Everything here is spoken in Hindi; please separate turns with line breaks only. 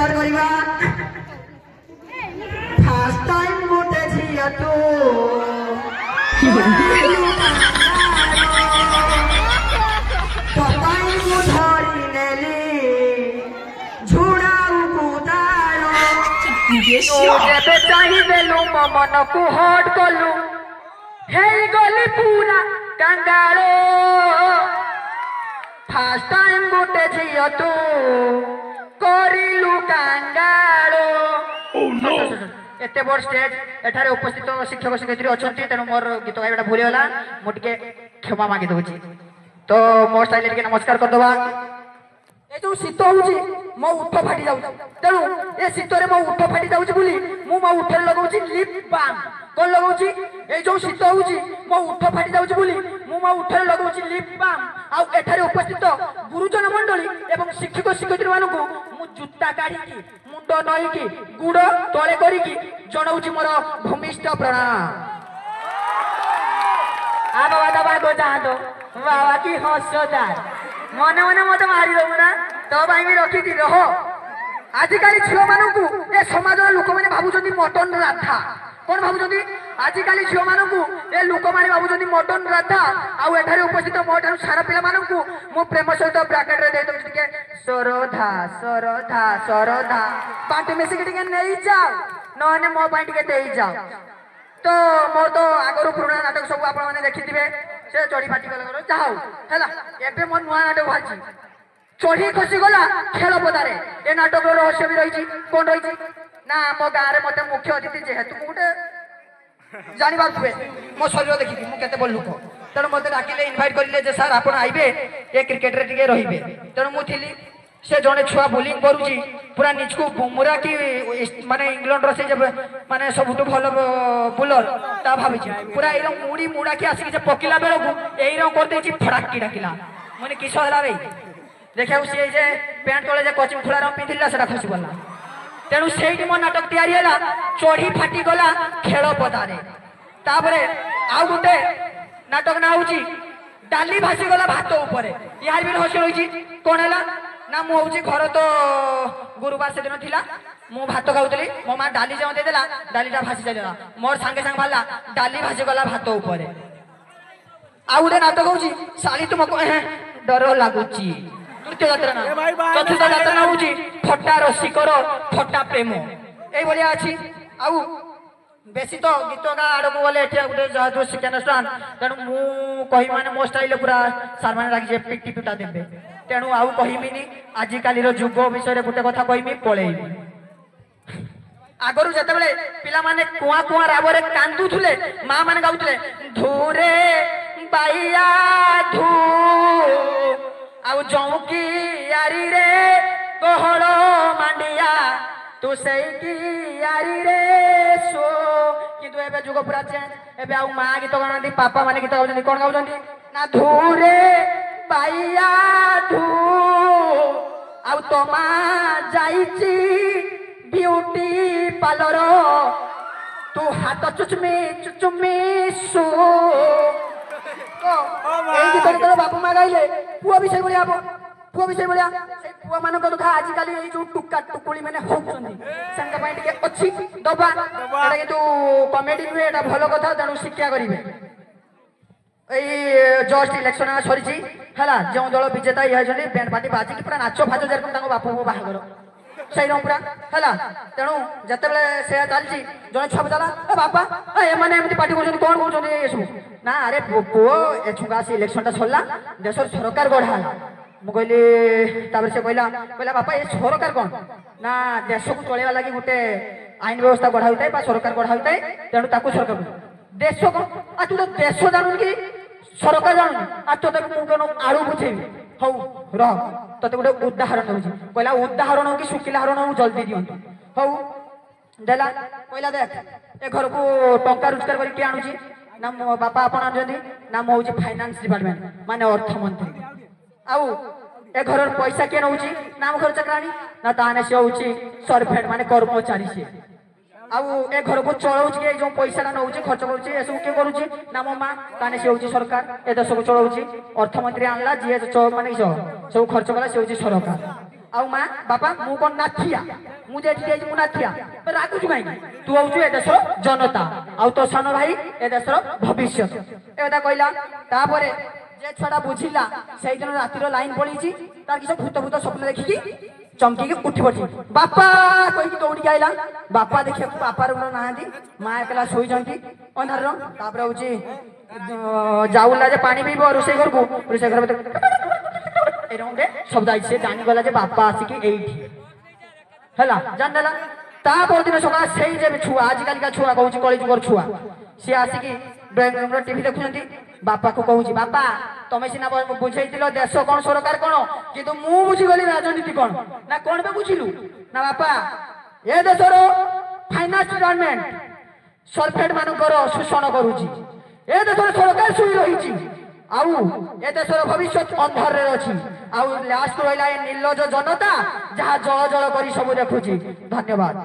स्टार्ट करिबा फर्स्ट टाइम गोटे झिया तो पताई मु धरी नेली झुड़ाऊ कुदारो जेबे चाहि देलु मन को हट कलु हे गली पूरा कंगालो फर्स्ट टाइम गोटे झिया तो करिलु कंगालो एते बड़ स्टेज एठारे उपस्थित शिक्षक शिक्षयित्री अछंती तेणु मोर गीत गाइबाटा भूली गला मु टिके क्षमा मागी दउची तो मोर स्टाइल टिके नमस्कार कर दबा ए जो शीत होउची मो उठ फाटी जाउ तेणु ए शीत रे मो उठ फाटी जाउची बोली मु मो उठरे लगाउची लिप बाम कोन लगाउची ए जो शीत होउची मो उठ फाटी जाउची बोली मु मो उठरे लगाउची लिप बाम आ एठारे उपस्थित गुरुजन मंडली एवं शिक्षक शिक्षयित्री मानकु मु जूता काढी की मुंड नई की गुड़ तले करी की जणाउची मोर भूमिष्ठ प्रणाम आ बाबा दबा गो जादो बाबा की हसदार मने मने मत मारी दो ना तो भाई भी रखी थी रहो आजिकाली झियो मानकु ए समाज लोक माने भाबुचंदी मटन राधा कोन भाबुचंदी आजिकाली झियो मानकु ए लोक माने भाबुचंदी मटन राधा आ एठारे उपस्थित मोठानु सारा पिला मानकु मो प्रेम सहित ब्रैकेट रे दे दउ टिके सरोधा सरोधा सरोधा पाटे में से टिके नहीं जाओ नने मो पाई टिके देई जाओ तो मोर तो आगरु पुराना नाटक सब आपण माने देखिथिबे से चढ़ी फाटी गला करो जाओ हैला एबे मोर नुआ नाटक भाजी चढ़ी खसी गला खेल पदारे ए नाटक रहस्य भी रही कौन रही ना मो गाँव में मत मुख्य अतिथि जेहेतु गोटे जानी पारे मो शरीर देखी मुझे बड़ लोक तेणु मत डाकिले इनभाइट करें जे सर आप आइबे ए क्रिकेट रे टिके रहिबे तेणु मु थिली से जड़े छुआ बोलिंग करुची पूरा निजको बुमरा की माने इंग्लैंड रो से माने सबुठ भल बोलर ता भाभी पूरा एरम मुड़ी मुड़ा की आसिक जे पकिला बेल को एरम कर देची फड़ाकी डाकिला माने किस होला रे देखा सी जे पैंट तले जे कोचिंग खुला रम पिंधिला सेटा खसी गला तेणु सेठी मो नाटक तैयारी हैला चढ़ी फाटी गला खेल पदारे तापरे आउ गुटे नाटक ना होची डाली भासी गला भात ऊपर यार भी हसी रही कौन है ना मु हूँ घर तो गुरुवार से दिन थिला मु भात खाऊली मो माँ डाली जो देदेला डालीटा भासी चलला मोर सांगे सांग बाहर डाली भासी गला भात ऊपर आउ गोटे नाटक होची शाली तुमको डर लगुची तृतीय यात्रा ना चतुर्थ यात्रा ना होची फटा रसिकर फटा प्रेम ये भाया अच्छी आउ बेसी तो गीत गा आड़ को गले गोटे जो शिक्षानुष्ठान तेणु मुझे माने मो स्टाइल पूरा सार मैंने लगे पिटी पिटा देवे तेणु आउ कहमीनी आजिकाली जुग विषय गोटे कथा कहमी पलैबी आगरू जिते पिला माने कुआ कुआ रावरे कांदुले माँ मैंने गाउले धूरे बाइया धू आउ जौकी यारी रे कोहड़ मांडिया तू सही यारी रे सो किंतु एबे जुग पूरा चेंज एबे आउ माँ गीत गाउंदी पापा माने गीत गाउंदी कोन गाउंदी ना धूरे बाइया धू आउ तमा जाईची ब्यूटी पार्लर तू हाथ चुचमी चुचुमी सो এই গীত যেতবে বাপু মা গাইলে পুয়া বিষয় বলিয়া হব পুয়া বিষয় বলিয়া সেই পুয়া ମାନଙ୍କ কথা আজকালি এই যে টুকা টুকুলি মানে হউছন্তি সেঙ্গ পাই টিকে অছি দবা এটা কিন্তু কমেডি নুহে এটা ভালো কথা তেণু শিক্ষা করিবে এই জস্ট ইলেকশন সরিছি হেলা যে দল বিজেতা ইয়ে হয়েছেন ব্যান্ড পার্টি বাজিকি পুরা নাচ ফাচ যেরকম তাঙ্ক বাপু বাহাঘর সেই রকম পুরা হেলা তেণু যেতবে সে চালছি জনে ছুয়া পচারা বাপা এমানে এমতি পার্টি করছেন কোন করছেন এসব না আরে পুଅ এছুকা আসি ইলেকশনটা সরলা দেশের সরকার গড়া হল মু কহিলি তারপরে সে কহিলা কহিলা বাপা এ সরকার কোন না দেশকে চলাইবা লাগি গোটে আইন ব্যবস্থা গড়া হইতায় বা সরকার গড়া হইতায় তেণু তাকে সরকার দেশ কোন আর তুই তো দেশ জানুন কি সরকার জানুনি আর তোতে মু কেন আড়ু বুঝেবি হউ রহ তোতে গোটে উদাহরণ হচ্ছে কহিলা উদাহরণ হোক কি শুকিলা হরণ হোক জলদি দিয়ন্তু হউ দেলা কহিলা দেখ এ ঘরকু টঙ্কা রোজগার করি কিଏ আনুছি ना मो बापा आपण आनुछंती ना मो होची फाइनेंस डिपार्टमेंट माने अर्थमंत्री आउ ए घर पैसा के नउची नाम खर्च करानी ना ताने से होची सरभेट माने कर्मचारी से आउ ए घर को चलाउची के जो पैसा ना नउची खर्च करूची ए सब के करूची ना मो मां ताने से होची सरकार ए देश को चलाउची अर्थमंत्री आनला जे माने सब खर्च कला से होची सरकार ଆଉ ମା ବାପା ମୁଁ କଣ ନାଥିଆ ମୁଁ ଯେଠି ଯାଇଚି ମୁଁ ନାଥିଆ ରାଗୁଛୁ କାହିଁକି ତୁ ହଉଛୁ ଏ ଦେଶର ଜନତା ଆଉ ତୋ ସାନ ଭାଇ ଏ ଦେଶର ଭବିଷ୍ୟତ ଏ କଥା କହିଲା ତାପରେ যে ছুয়াটা বুঝিলা সেই দিন রাতির লাইন পড়েছি তার কিছু ভূত ভূত স্বপ্ন দেখিকি চমকিকি উঠি পড়ছি বাপা কইকি দৌড়িকি আইলা বাপা দেখিବାକୁ ବାପାର ମୋର ନାହାନ୍ତି ମା ଏକଲା ଶୋଇଛନ୍ତି ଅନ୍ଧାରର ତାପରେ ହଉଛି ଯାଉଲା ଯେ ପାଣି ପିଇବ ରୋଷେଇ ଘରକୁ ରୋଷେଇ ଘର ଭିତରେ এই রকম শব্দ আইছে জানিগলা যে বাপা আসিকি এইଠି ହେଲା ଜାଣିଦେଲା ତା ପରଦିନ ସକାଳ ସେଇ ଯେ ଛୁଆ ଆଜିକାଲିକା ଛୁଆ କହୁଛି କଳି ଯୁଗର ଛୁଆ ସିଏ ଆସିକି ଡ୍ରଇଂ ରୁମର ଟିଭି ଦେଖୁଛନ୍ତି ବାପାକୁ କହୁଛି ବାପା ତମେ ସିନା ବୁଝେଇଥିଲ ଦେଶ କଣ ସରକାର କଣ କିନ୍ତୁ ମୁଁ ବୁଝିଗଲି ରାଜନୀତି କଣ ନା କଣ ବେ ବୁଝିଲୁ ନା ବାପା ଏ ଦେଶର ଫାଇନାନ୍ସ ଡିପାର୍ଟମେଣ୍ଟ ସଲଫେଟ ମାନଙ୍କର ଶୋଷଣ କରୁଛି ଏ ଦେଶର ସରକାର ଶୋଇ ରହିଛି ଆଉ ଏ ଦେଶର ଭବିଷ୍ୟତ ଅନ୍ଧାରରେ ଅଛି ଆଉ ଲାଷ୍ଟ ରହିଲା ଏ ନିର୍ଲଜ ଜନତା ଯାହା ଜଳ ଜଳ କରି ସବୁ ଦେଖୁଛି ଧନ୍ୟବାଦ।